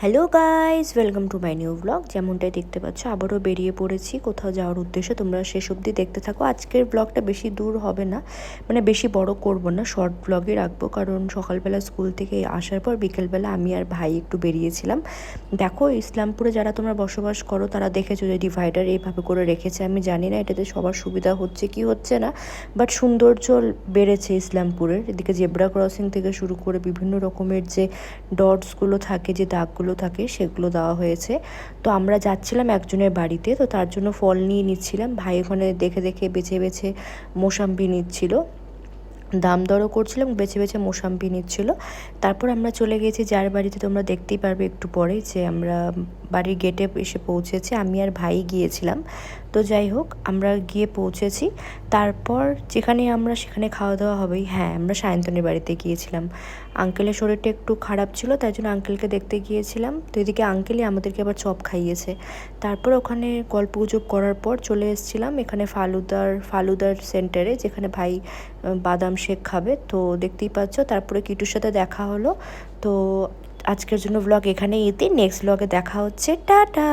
Hello guys, welcome to my new blog. যেমনটাই দেখতে পাচ্ছ আবারও বেরিয়ে পড়েছি কোথাও যাওয়ার উদ্দেশ্যে। তোমরা শেষ অবধি দেখতে থাকো। আজকের ব্লগটা বেশি দূর হবে না, মানে বেশি বড় করব না, শর্ট ব্লগই রাখবো। কারণ সকালবেলা স্কুল থেকে আসার পর বিকেলবেলা আমি আর ভাই একটু বেরিয়েছিলাম। দেখো, ইসলামপুরে যারা তোমরা বসবাস করো তারা দেখেছো যে ডিভাইডার এইভাবে করে রেখেছে। আমি জানি না এটাতে সবার সুবিধা হচ্ছে কি হচ্ছে না, বাট সৌন্দর্য বেড়েছে ইসলামপুরের। এদিকে জেব্রা ক্রসিং থেকে শুরু করে বিভিন্ন রকমের যে ডটসগুলো থাকে, যে দাগগুলো থাকে, সেগুলো দেওয়া হয়েছে। তো আমরা যাচ্ছিলাম একজনের বাড়িতে, তো তার জন্য ফল নিয়ে নিচ্ছিলাম। ভাই ওখানে দেখে দেখে বেছে বেছে মোসাম্বি নিচ্ছিল, দাম দরও করছিলাম, বেছে বেছে মোসাম্বি নিচ্ছিল। তারপর আমরা চলে গেছি যার বাড়িতে, তোমরা দেখতেই পারবে একটু পরে যে আমরা বাড়ির গেটে এসে পৌঁছেছি। আমি আর ভাই গিয়েছিলাম। তো যাই হোক, আমরা গিয়ে পৌঁছেছি। তারপর যেখানে আমরা সেখানে খাওয়া দাওয়া হবেই। হ্যাঁ, আমরা সায়ন্তনের বাড়িতে গিয়েছিলাম। আঙ্কেলের শরীরটা একটু খারাপ ছিল, তাই জন্য আঙ্কেলকে দেখতে গিয়েছিলাম। তো এদিকে আঙ্কেলই আমাদেরকে আবার চপ খাইয়েছে। তারপর ওখানে গল্পগুজব করার পর চলে এসেছিলাম এখানে ফালুদার সেন্টারে, যেখানে ভাই বাদাম শেক খাবে। তো দেখতেই পাচ্ছ। তারপরে কিটুর সাথে দেখা হলো। তো আজকের জন্য ব্লগ এখানেই নেক্সট ব্লগে দেখা হচ্ছে। টাটা।